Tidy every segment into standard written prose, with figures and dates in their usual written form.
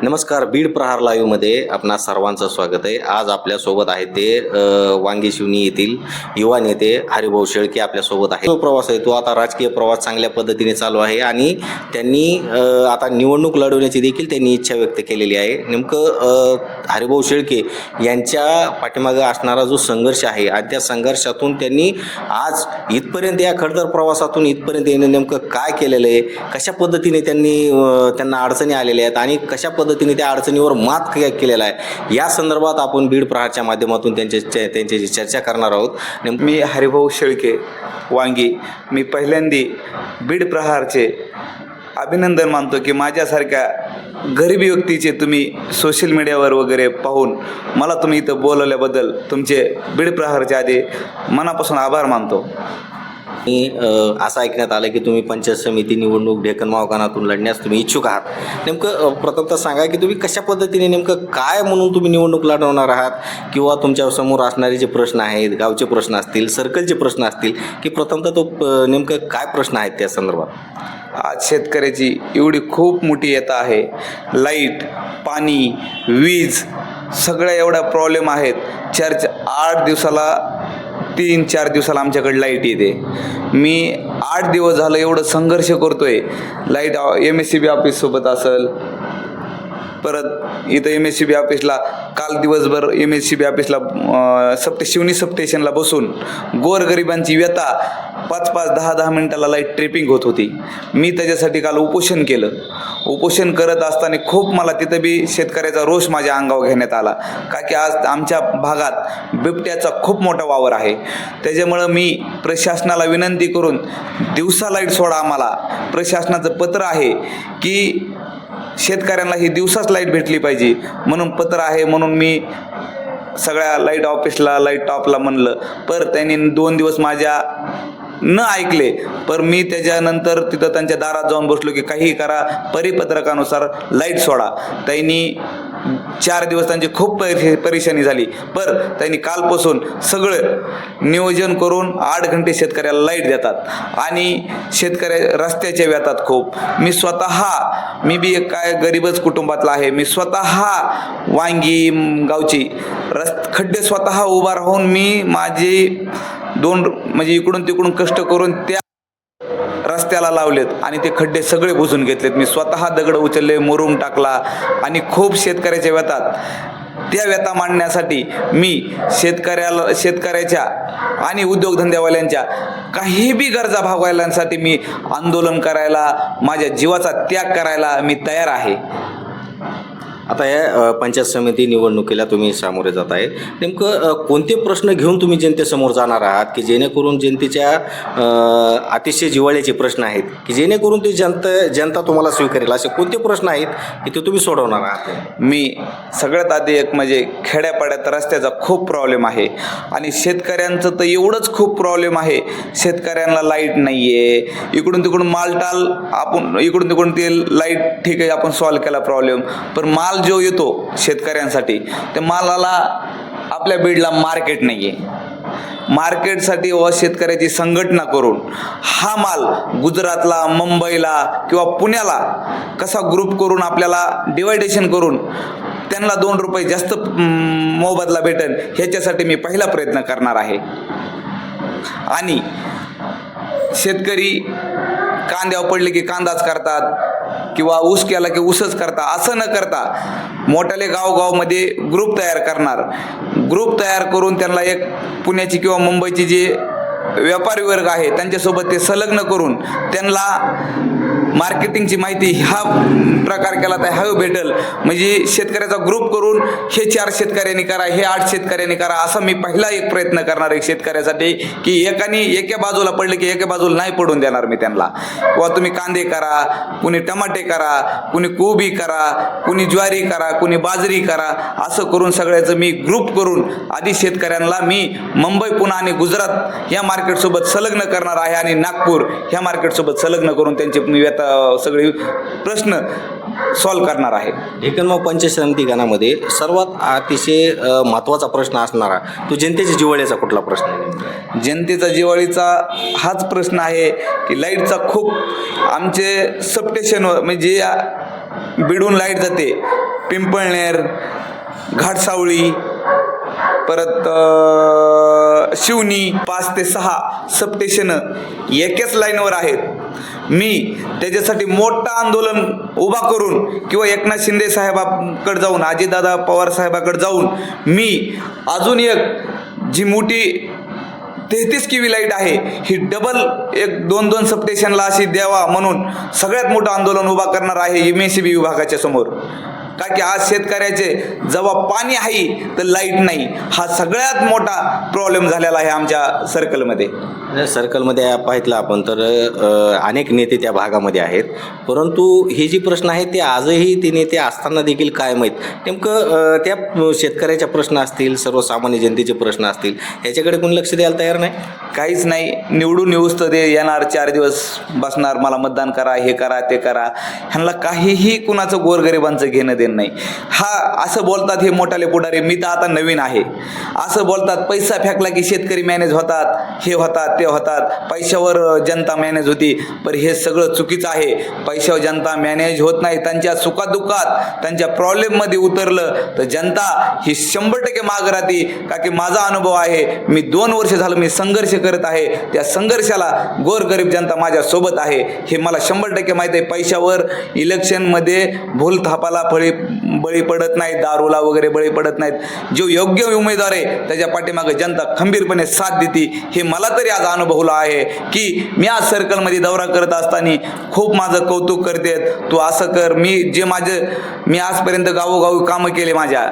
नमस्कार. बीड प्रहार लाईव्हमध्ये आपणा सर्वांचं स्वागत आहे. आज आपल्यासोबत आहे ते वांगी शिवणी येथील युवा नेते हरिभाऊ शेळके आपल्यासोबत आहे. तो प्रवास आहे तो आता राजकीय प्रवास चांगल्या पद्धतीने चालू आहे आणि त्यांनी आता निवडणूक लढवण्याची देखील त्यांनी इच्छा व्यक्त केलेली आहे. नेमकं हरिभाऊ शेळके यांच्या पाठीमागं असणारा जो संघर्ष आहे आणि त्या संघर्षातून त्यांनी आज इथपर्यंत या खडतर प्रवासातून इथपर्यंत येणं नेमकं काय केलेलं आहे, कशा पद्धतीने त्यांना अडचणी आलेल्या आहेत आणि कशा पद्धतीने त्या अडचणीवर मात केलेला आहे, या संदर्भात आपण बीड प्रहारच्या माध्यमातून त्यांच्याशी चर्चा करणार आहोत. मी हरिभाऊ शेळके वांगी. मी पहिल्यांदी बीड प्रहारचे अभिनंदन मानतो की माझ्यासारख्या गरीब व्यक्तीचे तुम्ही सोशल मीडियावर वगैरे पाहून मला तुम्ही इथं बोलवल्याबद्दल तुमचे बीड प्रहारचे आधी मनापासून आभार मानतो. असं ऐकण्यात आलं की तुम्ही पंचायत समिती निवडणूक डेक्कन मावकानातून लढण्यास तुम्ही इच्छुक आहात. नेमकं प्रथमतः सांगा की तुम्ही कशा पद्धतीने नेमकं काय म्हणून तुम्ही निवडणूक लढवणार आहात, किंवा तुमच्या समोर असणारे जे प्रश्न आहेत, गावचे प्रश्न असतील, सर्कलचे प्रश्न असतील, की प्रथमतः तो नेमकं काय प्रश्न आहेत त्या संदर्भात. आज शेतकऱ्याची एवढी खूप मोठी येता आहे. लाईट, पाणी, वीज सगळ्या एवढ्या प्रॉब्लेम आहेत. 8 दिवसाला 3-4 दिवसाला आमच्याकडे लाईट येते. मी 8 दिवस झालं एवढं संघर्ष करतोय. लाईट MSCB ऑफिससोबत असेल, परत इथं MSCB ऑफिसला काल दिवसभर MSCB ऑफिसला शिवणी सबस्टेशनला बसून गोरगरिबांची व्यथा 5-5, 10-10 मिनिटाला लाईट ट्रिपिंग होत होती. मी त्याच्यासाठी काल उपोषण केलं. उपोषण करत असताना खूप मला तिथं बी शेतकऱ्याचा रोष माझ्या अंगावर घेण्यात आला, का की आज आमच्या भागात बिबट्याचा खूप मोठा वावर आहे. त्याच्यामुळं मी प्रशासनाला विनंती करून दिवसा लाईट सोडा. आम्हाला प्रशासनाचं पत्र आहे की शेतकऱ्यांना ही दिवसाच लाईट भेटली पाहिजे म्हणून पत्र आहे. म्हणून मी सगळ्या लाईट ऑफिसला, लाईट टॉपला म्हणलं, पर त्यांनी 2 दिवस माझ्या न ऐकले. पर मी त्याच्यानंतर तिथं त्यांच्या दारात जाऊन बसलो की काही करा, परिपत्रकानुसार लाईट सोडा. त्यांनी 4 दिवस त्यांची खूप परेशानी झाली. पर त्यांनी कालपासून सगळं नियोजन करून 8 घंटे शेतकऱ्याला लाईट देतात आणि शेतकऱ्या रस्त्याच्या व्यथात खूप. मी बी एक काय गरीबच कुटुंबातला आहे. मी स्वतः वांगी गावची खड्डे स्वतः उभा राहून मी माझे 2 म्हणजे इकडून तिकडून कष्ट करून त्या रस्त्याला लावलेत आणि ते खड्डे सगळे बुजून घेतलेत. मी स्वतः दगड उचलले, मुरुम टाकला आणि खूप शेतकऱ्याच्या व्यथात त्या व्यथा मांडण्यासाठी मी शेतकऱ्याच्या आणि उद्योगधंद्यावाल्यांच्या काही बी गरजा भागवण्यासाठी मी आंदोलन करायला, माझ्या जीवाचा त्याग करायला मी तयार आहे. आता या पंचायत समिती निवडणुकीला तुम्ही सामोरे जात आहे. नेमकं कोणते प्रश्न घेऊन तुम्ही जनतेसमोर जाणार आहात की जेणेकरून जनतेच्या अतिशय जिव्हाळ्याचे प्रश्न आहेत की जेणेकरून ते जनता तुम्हाला स्वीकारेल, असे कोणते प्रश्न आहेत की ते तुम्ही सोडवणार आहात. मी सगळ्यात आधी एक म्हणजे खेड्यापाड्यात रस्त्याचा खूप प्रॉब्लेम आहे आणि शेतकऱ्यांचं तर एवढंच खूप प्रॉब्लेम आहे. शेतकऱ्यांना लाईट नाही आहे. इकडून तिकडून मालटाल आपण इकडून तिकडून ते लाईट ठीक आहे आपण सॉल्व केला प्रॉब्लेम, पण माल जो येतो शेतकऱ्यांसाठी त्या मालाला आपल्या बीडला मार्केट नाही आहे. मार्केटसाठी व शेतकऱ्याची संघटना करून हा माल गुजरातला, मुंबईला किंवा पुण्याला कसा ग्रुप करून आपल्याला डिवायडेशन करून त्यांना 2 रुपये जास्त मोबदला भेटेल ह्याच्यासाठी मी पहिला प्रयत्न करणार आहे. आणि शेतकरी कांद्यावर पडले की कांदाच करतात किंवा ऊस केला की ऊसच करतात, असं न करता मोठ्याले गावगावमध्ये ग्रुप तयार करणार. ग्रुप तयार करून त्यांना एक पुण्याची किंवा मुंबईची जे व्यापारी वर्ग आहे त्यांच्यासोबत ते संलग्न करून त्यांना मार्केटिंगची माहिती हा प्रकार केला तर हा भेटेल. म्हणजे शेतकऱ्याचा ग्रुप करून हे 4 शेतकऱ्यांनी करा, हे 8 शेतकऱ्यांनी करा, असा मी पहिला एक प्रयत्न करणार आहे शेतकऱ्यासाठी की एका बाजूला पडले की एका बाजूला नाही पडून देणार मी त्यांना. किंवा तुम्ही कांदे करा, कुणी टमाटे करा, कुणी कोबी करा, कुणी ज्वारी करा, कुणी बाजरी करा, असं करून सगळ्याचं मी ग्रुप करून आधी शेतकऱ्यांना मी मुंबई, पुणे आणि गुजरात या मार्केटसोबत संलग्न करणार आहे आणि नागपूर ह्या मार्केटसोबत संलग्न करून त्यांचे मी सगळे प्रश्न सॉल्व करणार आहे. डेक्कन पंचायत समिती गणामध्ये सर्वात अतिशय महत्त्वाचा प्रश्न असणारा तो जनतेच्या जिव्हाळ्याचा कुठला प्रश्न आहे? जनतेचा जिव्हाळीचा हाच प्रश्न आहे की लाईटचा खूप आमचे सबस्टेशन म्हणजे बिडून लाईट जाते, पिंपळनेर, घाटसावळी, परत शिवनी 5 ते 6 सबस्टेशन एकाच लाईनवर आहेत. मी त्याच्यासाठी मोठं आंदोलन उभा करून किंवा एकनाथ शिंदे साहेबाकडे जाऊन, अजितदादा पवार साहेबाकडे जाऊन मी अजून एक जी मोठी 33 केवी लाईट आहे ही डबल 1-2 सबस्टेशनला अशी द्यावा म्हणून सगळ्यात मोठं आंदोलन उभा करणार आहे MSEB विभागाच्या समोर. का की आज शेतकऱ्याचे जेव्हा पाणी आहे तर लाईट नाही, हा सगळ्यात मोठा प्रॉब्लेम झालेला आहे आमच्या सर्कलमध्ये पाहितलं आपण तर अनेक नेते त्या भागामध्ये आहेत, परंतु हे जे प्रश्न आहेत ते आजही ते नेते असताना देखील काय माहीत नेमकं त्या शेतकऱ्याच्या प्रश्न असतील, सर्वसामान्य जनतेचे प्रश्न असतील, याच्याकडे कोणी लक्ष द्यायला तयार नाही. काहीच नाही. निवडून येऊस तर ते येणार 4 दिवस बसणार, मला मतदान करा, हे करा, ते करा. ह्यांना काहीही कुणाचं गोरगरिबांचं घेणं देणं नाही. हा असं बोलतात हे मोठाले पुढारी, मी तर आता नवीन आहे, असं बोलतात पैसा फेकला की शेतकरी मॅनेज होतात, हे होतात, ते होतात, पैशावर जनता मॅनेज होती. पण हे सगळं चुकीचं आहे. पैशावर जनता मॅनेज होत नाही. त्यांच्या सुखादुःखात, त्यांच्या प्रॉब्लेममध्ये उतरलं तर जनता ही 100% मागं राहते. का की माझा अनुभव आहे, मी 2 वर्ष झालं मी संघर्ष करत आहे, त्या संघर्षाला गोरगरीब जनता माझ्या सोबत आहे हे मला 100% माहीत आहे. पैशावर इलेक्शनमध्ये भूल थापाला बळी पडत नाहीत, दारूला वगैरे बळी पडत नाहीत. जो योग्य उमेदवार आहे त्याच्या पाठीमागे जनता खंबीरपणे साथ देते हे मला तरी आज अनुभवलं आहे. की मी आज सर्कलमध्ये दौरा करत असताना खूप माझं कौतुक करतात, तू असं कर, मी आजपर्यंत गावोगावी कामं केले माझ्या,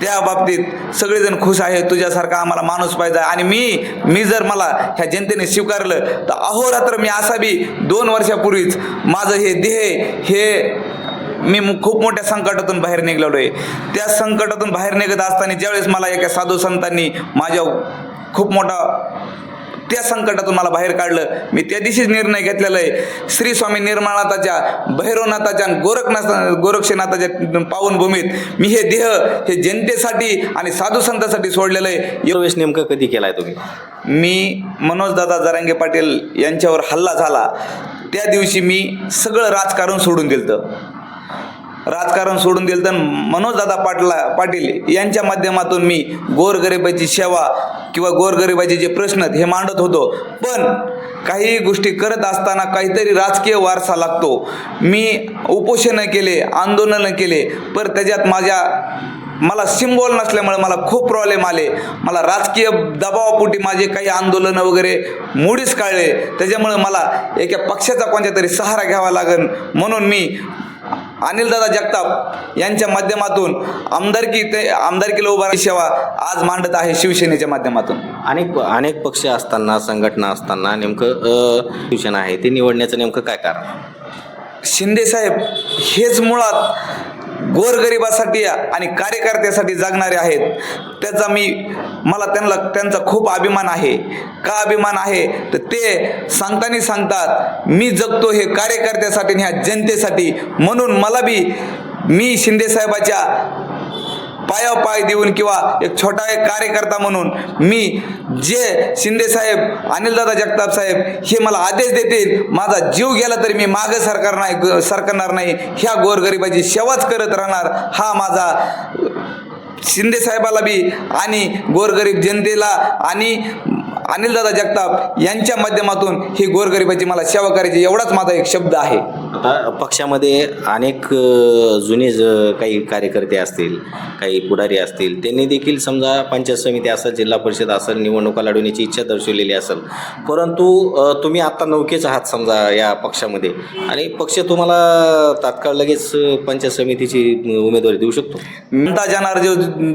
त्या बाबतीत सगळेजण खुश आहे, तुझ्यासारखा आम्हाला माणूस पाहिजे. आणि मी जर मला ह्या जनतेने स्वीकारलं तर अहोरात्र मी असा बी 2 वर्षापूर्वीच माझं हे देह हे मी खूप मोठ्या संकटातून बाहेर निघालो आहे. त्या संकटातून बाहेर निघत असताना ज्यावेळेस मला एका साधू संतांनी माझ्या खूप मोठा त्या संकटातून मला बाहेर काढलं, मी त्या दिवशीच निर्णय घेतलेला आहे. श्री स्वामी निर्मळनाथाच्या, भैरवनाथाच्या, गोरक्षनाथाच्या पावनभूमीत मी हे देह हे जनतेसाठी आणि साधू संतांसाठी सोडलेलं आहे. प्रवेश नेमकं कधी केलाय तुम्ही? मी मनोजदादा जरांगे पाटील यांच्यावर हल्ला झाला त्या दिवशी मी सगळं राजकारण सोडून दिलं. मनोजदादा पाटील यांच्या माध्यमातून मी गोरगरिबाची सेवा किंवा गोरगरिबाचे जे प्रश्न हे मांडत होतो. पण काही गोष्टी करत असताना काहीतरी राजकीय वारसा लागतो. मी उपोषणं केले, आंदोलनं केले, पण त्याच्यात मला सिम्बॉल नसल्यामुळे मला खूप प्रॉब्लेम आले. मला राजकीय दबावापोटी माझे काही आंदोलनं वगैरे मोडीच काढले. त्याच्यामुळे मला एका पक्षाचा कोणत्या तरी सहारा घ्यावा लागेल म्हणून मी अनिलदादा जगताप यांच्या माध्यमातून आमदारकीला उभा सेवा आज मांडत आहे शिवसेनेच्या माध्यमातून. अनेक पक्ष असताना, संघटना असताना नेमकं शिवसेना आहे ते निवडण्याचं नेमकं काय कारण? शिंदे साहेब हेच मुळात गोरगरिबासाठी आणि कार्यकर्त्यासाठी जगणारे आहेत. त्याचा मला त्यांचा खूप अभिमान आहे. का अभिमान आहे तर ते सांगतात मी जगतो हे कार्यकर्त्यासाठी आणि ह्या जनतेसाठी. म्हणून मी शिंदे साहेबाच्या पाय देऊन किंवा एक छोटा कार्यकर्ता म्हणून मी जे शिंदे साहेब, अनिलदादा जगताप साहेब हे मला आदेश देतील, माझा जीव गेला तरी मी मागे सरकणार नाही, ह्या गोरगरिबाची सेवाच करत राहणार. हा माझा शिंदे साहेबाला बी आणि गोरगरीब जनतेला आणि अनिलदादा जगताप यांच्या माध्यमातून ही गोरगरिबाची मला सेवा करायची एवढाच माझा एक शब्द आहे. आता पक्षामध्ये अनेक जुने काही कार्यकर्ते असतील, काही पुढारी असतील, त्यांनी देखील समजा पंचायत समिती असेल, जिल्हा परिषद असेल, निवडणुका लढवण्याची इच्छा दर्शवलेली असेल, परंतु तुम्ही आता नौकेच आहात समजा या पक्षामध्ये आणि पक्ष तुम्हाला तात्काळ लगेच पंचायत समितीची उमेदवारी देऊ शकतो. म्हणता जाणार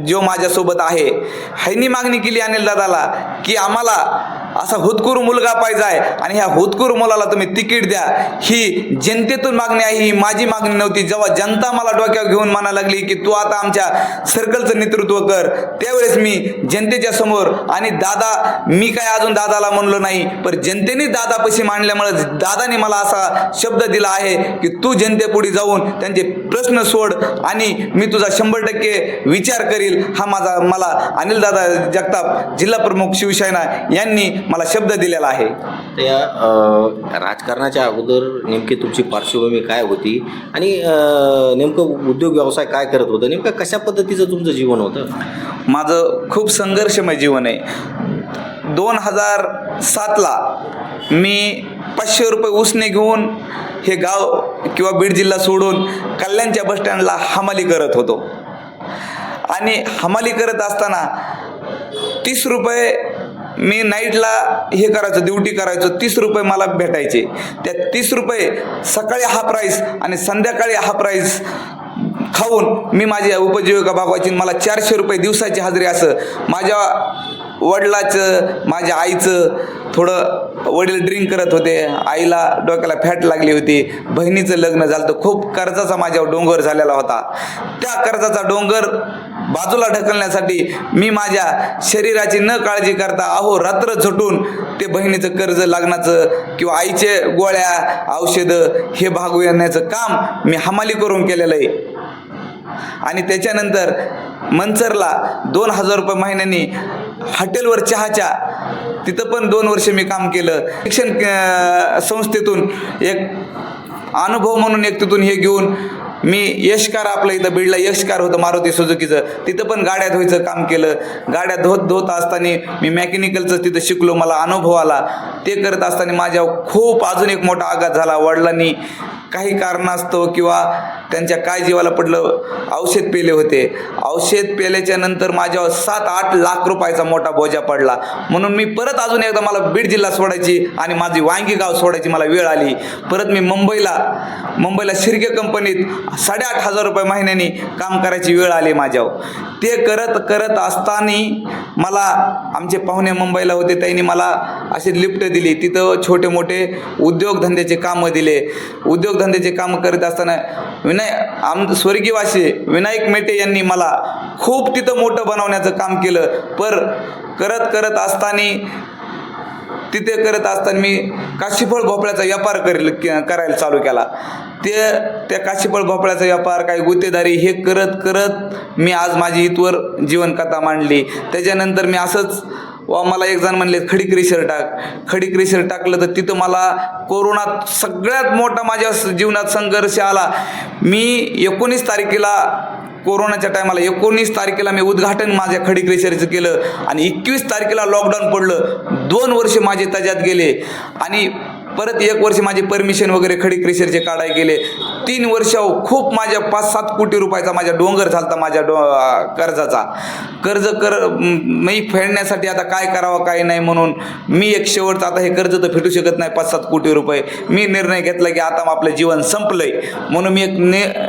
जो माझ्यासोबत आहे ह्यांनी मागणी केली अनिलदादाला की आम्हाला असा हुतकुरू मुलगा पाहिजे आहे आणि ह्या हुतकुरू मुलाला तुम्ही तिकीट द्या. ही जनतेतून मागणी आहे, ही माझी मागणी नव्हती. जेव्हा जनता मला डोक्यावर घेऊन म्हणायला लागली की तू आता आमच्या सर्कलचं नेतृत्व कर, त्यावेळेस मी जनतेच्या समोर आणि मी काय अजून दादाला म्हणलो नाही, पण जनतेने दादापाशी मांडल्यामुळे दादाने मला असा शब्द दिला आहे की तू जनतेपुढे जाऊन त्यांचे प्रश्न सोड आणि मी तुझा 100% विचार करील. हा मला अनिलदादा जगताप जिल्हा प्रमुख शिवसेना यांनी मला शब्द दिलेला आहे. त्या राजकारणाच्या अगोदर नेमकी तुमची पार्श्वभूमी काय होती आणि नेमकं उद्योग व्यवसाय काय करत होतं, नेमकं कशा पद्धतीचं तुमचं जीवन होतं? माझं खूप संघर्षमय जीवन आहे. 2007ला मी 500 रुपये उसने घेऊन हे गाव किंवा बीड जिल्हा सोडून कल्याणच्या बसस्टँडला हमाली करत होतो आणि हमाली करत असताना 30 रुपये मी नाईटला हे करायचो, ड्युटी करायचो, 30 रुपये मला भेटायचे. त्या 30 रुपये सकाळी हा प्राईस आणि संध्याकाळी हा प्राईस खाऊन मी माझी उपजीविका भागवायची. मला 400 रुपये दिवसाची हजेरी. असं माझ्या वडिलाचं, माझ्या आईचं थोडं, वडील ड्रिंक करत होते, आईला डोक्याला फॅट लागली होती, बहिणीचं लग्न झालं, तर खूप कर्जाचा माझ्यावर डोंगर झालेला होता. त्या कर्जाचा डोंगर बाजूला ढकलण्यासाठी मी माझ्या शरीराची न काळजी करता अहोरात्र झटून ते बहिणीचं कर्ज, लग्नाचं किंवा आईचे गोळ्या, औषधं हे भागवण्याचं काम मी हमाली करून केलेलं आहे. आणि त्याच्यानंतर मंचरला 2000 रुपये महिन्यानी हॉटेलवर चहाच्या, तिथं पण 2 वर्ष मी काम केलं. शिक्षण संस्थेतून एक अनुभव म्हणून एक तिथून हे घेऊन मी यशकार, आपलं इथं बीडला यशकार होतं मारुती सुझुकीचं, तिथं पण गाड्या धुवायचं काम केलं. गाड्या धुत असताना मी मेकॅनिकलचं तिथं शिकलो, मला अनुभव आला. ते करत असताना माझ्यावर खूप अजून एक मोठा आघात झाला. वडिलांनी काही कारणास्तव किंवा त्यांच्या काय जीवाला पडलं, औषध पेले होते. औषध पेल्याच्या नंतर माझ्यावर 7-8 लाख रुपयाचा मोठा बोजा पडला. म्हणून मी परत अजून एकदा, मला बीड जिल्हा सोडायची आणि माझी वांगी गाव सोडायची मला वेळ आली. परत मी मुंबईला शिर्के कंपनीत 8,500 रुपये महिन्यानी काम करायची वेळ आली माझ्यावर. ते करत असताना मला आमचे पाहुणे मुंबईला होते, त्यांनी मला अशी लिफ्ट दिली. तिथं छोटे मोठे उद्योगधंद्याचे कामं दिले. उद्योगधंद्याचे कामं करत असताना स्वर्गीयवासी विनायक मेटे यांनी मला खूप तिथं मोठं बनवण्याचं काम केलं. करत असताना मी काशीफळ भोपळ्याचा व्यापार करायला चालू केला. त्या काशीफळ भोपळ्याचा व्यापार, काही गुत्तेदारी हे करत मी आज माझी इथवर जीवनकथा मांडली. त्याच्यानंतर मी असंच, मला एक जण म्हणले खडी क्रेशर टाकलं, तर तिथं मला कोरोनात सगळ्यात मोठा माझ्या जीवनात संघर्ष आला. मी 19 तारखेला, कोरोनाच्या टायमाला 19 तारखेला मी उद्घाटन माझ्या खडी क्रेशरचं केलं आणि 21 तारखेला लॉकडाऊन पडलं. 2 वर्ष माझे त्याच्यात गेले आणि परत 1 वर्ष माझे परमिशन वगैरे खडी क्रेशरचे काढाय गेले. 3 वर्ष खूप माझ्या 5-7 कोटी रुपयाचा माझ्या डोंगर झालता माझ्या कर्जाचा. मी फेडण्यासाठी आता काय करावं काय नाही म्हणून मी एक शेवटचं, आता हे कर्ज तर फेडू शकत नाही 5-7 कोटी रुपये. मी निर्णय घेतला की आता आपलं जीवन संपलंय. म्हणून मी एक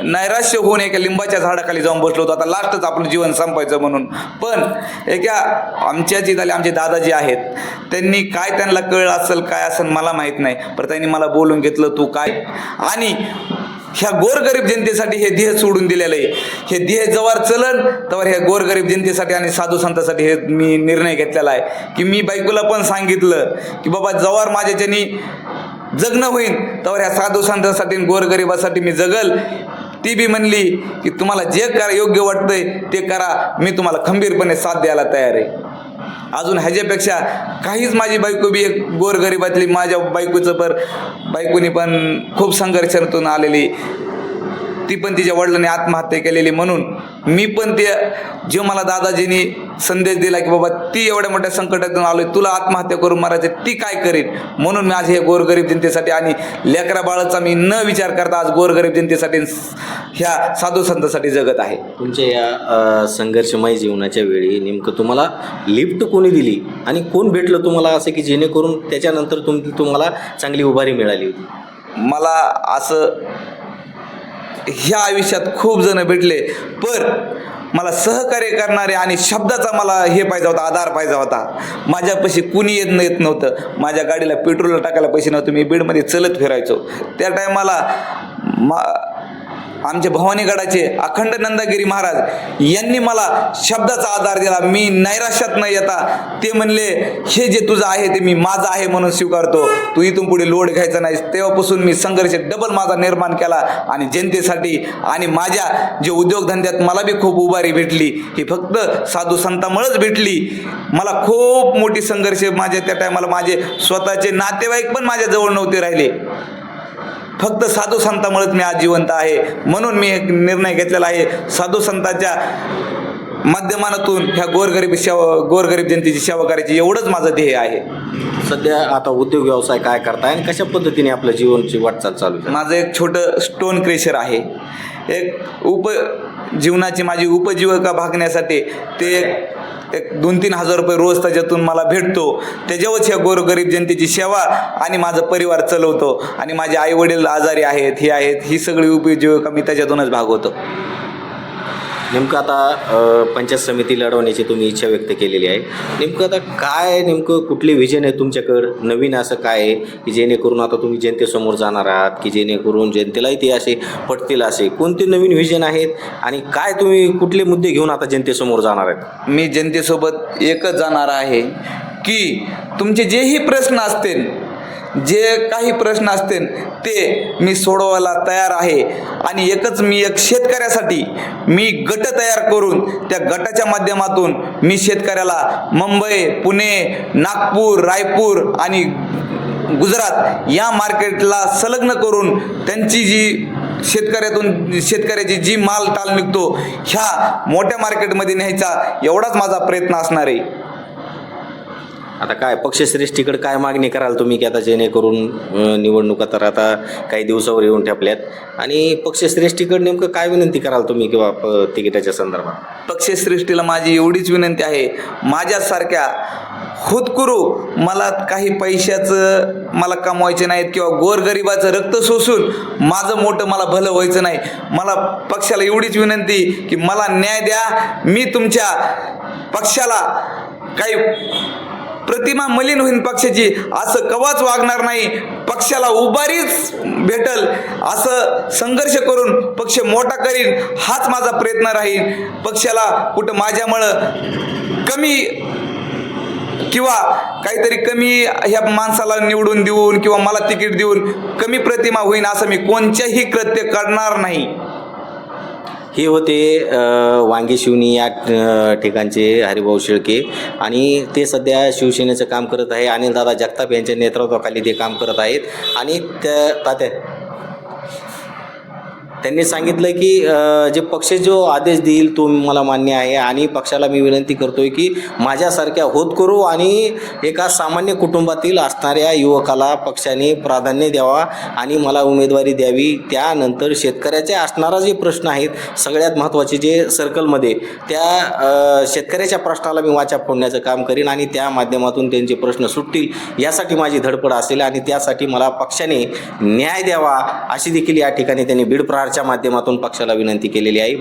नैराश्य होऊन एका लिंबाच्या झाडाखाली जाऊन बसलो होतो, आता लास्टच आपलं जीवन संपायचं म्हणून. पण आमच्या जिथले आमचे दादाजी आहेत, त्यांनी काय त्यांना कळलं असेल काय असेल मला माहीत नाही, पण त्यांनी मला बोलून घेतलं, तू काय, आणि ह्या गोरगरीब जनतेसाठी हे ध्येय सोडून दिलेलं आहे. हे ध्येय जवळ चलन तर ह्या गोरगरीब जनतेसाठी आणि साधू संतांसाठी हे मी निर्णय घेतलेला आहे. की मी बायकोला पण सांगितलं की बाबा जवळ माझ्याच्यानी जगणं होईल तर ह्या साधू संतांसाठी गोरगरिबासाठी मी जगल. ती बी म्हणली की तुम्हाला जे करा योग्य वाटतंय ते करा, मी तुम्हाला खंबीरपणे साथ द्यायला तयार आहे. अजून ह्याच्यापेक्षा काहीच, माझी बायको बी एक गोरगरिबातली, माझ्या बायकोनी पण खूप संघर्षातून आलेली, ती पण तिच्या वडिलांनी आत्महत्या केलेली. म्हणून मी पण जे मला दादाजींनी संदेश दिला की बाबा ती एवढ्या मोठ्या संकटातून आलोय, तुला आत्महत्या करून मारायचे, ती काय करेल. म्हणून मी आज हे गोरगरीब जनतेसाठी आणि लेकरा बाळाचा मी न विचार करता आज गोरगरीब जनतेसाठी ह्या साधू संतांसाठी जगत आहे. तुमच्या या संघर्षमय जीवनाच्या वेळी नेमकं तुम्हाला लिफ्ट कोणी दिली आणि कोण भेटलं तुम्हाला असं की जेणेकरून त्याच्यानंतर तुम्हाला चांगली उभारी मिळाली होती? मला असं ह्या आयुष्यात खूप जण भेटले, पण मला सहकार्य करणारे आणि शब्दाचा मला हे पाहिजे होता, आधार पाहिजे होता. माझ्यापाशी कुणी येत नव्हतं. माझ्या गाडीला पेट्रोल टाकायला पैसे नव्हते. मी बीडमध्ये चलत फिरायचो. त्या टायमाला आमचे भवानीगडाचे अखंड नंदागिरी महाराज यांनी मला शब्दाचा आधार दिला. मी नैराश्यात न येता ते म्हणले, हे जे तुझं आहे ते मी माझं आहे म्हणून स्वीकारतो, तू इथून पुढे लोड घ्यायचा नाही. तेव्हापासून मी संघर्ष डबल माझा निर्माण केला आणि जनतेसाठी आणि माझ्या जे उद्योगधंद्यात मला बी खूप उभारी भेटली, ही फक्त साधू संतांमुळेच भेटली. मला खूप मोठी संघर्ष माझ्या त्या टायमाला माझे स्वतःचे नातेवाईक पण माझ्या जवळ नव्हते राहिले. फक्त साधू संतांमुळेच मी आज जिवंत आहे. म्हणून मी एक निर्णय घेतलेला आहे, साधू संतांच्या माध्यमातून ह्या गोरगरीब जनतेची सेवा करायची, एवढंच माझं ध्येय आहे. सध्या आता उद्योग व्यवसाय काय करताय आणि कशा पद्धतीने आपलं जीवनची वाटचाल चालू आहे? माझं एक छोटं स्टोन क्रेशर आहे. एक जीवनाची माझी उपजीविका भागण्यासाठी ते एक 2-3 हजार रुपये रोज त्याच्यातून मला भेटतो. त्याच्यावरच ह्या गोरगरीब जनतेची सेवा आणि माझा परिवार चालवतो. आणि माझे आई वडील आजारी आहेत, ही सगळी उपजीविका मी त्याच्यातूनच भागवतो. नेमकं आता पंचायत समिती लढवण्याची तुम्ही इच्छा व्यक्त केलेली आहे. नेमकं आता काय कुठली व्हिजन आहे तुमच्याकडं, नवीन असं काय आहे की जेणेकरून आता तुम्ही जनतेसमोर जाणार आहात, की जेणेकरून जनतेलाही ते असे पटतील, असे कोणते नवीन व्हिजन आहेत आणि काय तुम्ही कुठले मुद्दे घेऊन आता जनतेसमोर जाणार आहेत? मी जनतेसोबत एकच जाणार आहे की तुमचे जेही प्रश्न असतील, जे काही प्रश्न असतील ते मी सोडवायला तयार आहे. आणि एक शेतकऱ्यासाठी मी गट तयार करून त्या गटाच्या माध्यमातून मी शेतकऱ्याला मुंबई, पुणे, नागपूर, रायपूर आणि गुजरात या मार्केटला संलग्न करून त्यांची जी शेतकऱ्याची जी माल टाल निघतो ह्या मोठ्या मार्केटमध्ये न्यायचा, एवढाच माझा प्रयत्न असणार आहे. आता काय पक्षश्रेष्ठीकडे काय मागणी कराल तुम्ही की आता जेणेकरून निवडणुका तर आता काही दिवसावर येऊन ठेपल्यात, आणि पक्षश्रेष्ठीकडे नेमकं काय विनंती कराल तुम्ही किंवा तिकिटाच्या संदर्भात? पक्षश्रेष्ठीला माझी एवढीच विनंती आहे, माझ्यासारख्या खुदकुरू मला काही पैशाचं मला कमवायचे नाहीत किंवा गोरगरिबाचं रक्त शोषून माझं मोठं मला भलं व्हायचं नाही. मला पक्षाला एवढीच विनंती की मला न्याय द्या. मी तुमच्या पक्षाला काही प्रतिमा मलिन होईन पक्षाची असं कवाच वागणार नाही. पक्षाला उभारीच भेटल असं संघर्ष करून पक्ष मोठा करीन, हाच माझा प्रयत्न राहील. पक्षाला कुठं माझ्यामुळं कमी किंवा काहीतरी कमी ह्या माणसाला निवडून देऊन किंवा मला तिकीट देऊन कमी प्रतिमा होईन असं मी कोणत्याही कृत्य करणार नाही. हे होते वांगी शिवणी या ठिकाणचे हरिभाऊ शेळके, आणि ते सध्या शिवसेनेचं काम करत आहे. अनिलदादा जगताप यांच्या नेतृत्वाखाली ते काम करत आहेत. आणि त्यांनी सांगितलं की जे पक्ष जो आदेश देईल तो मला मान्य आहे, आणि पक्षाला मी विनंती करतोय की माझ्यासारख्या होतकरू आणि एका सामान्य कुटुंबातील असणाऱ्या युवकाला पक्षाने प्राधान्य द्यावा आणि मला उमेदवारी द्यावी. त्यानंतर शेतकऱ्याचे असणारा जे प्रश्न आहेत सगळ्यात महत्त्वाचे जे सर्कलमध्ये, त्या शेतकऱ्याच्या प्रश्नाला मी वाचा फोडण्याचं काम करीन आणि त्या माध्यमातून त्यांचे प्रश्न सुटतील यासाठी माझी धडपड असेल, आणि त्यासाठी मला पक्षाने न्याय द्यावा अशी देखील या ठिकाणी त्यांनी बीड प्रहारच्या माध्यमातून पक्षाला विनंती केलेली आहे.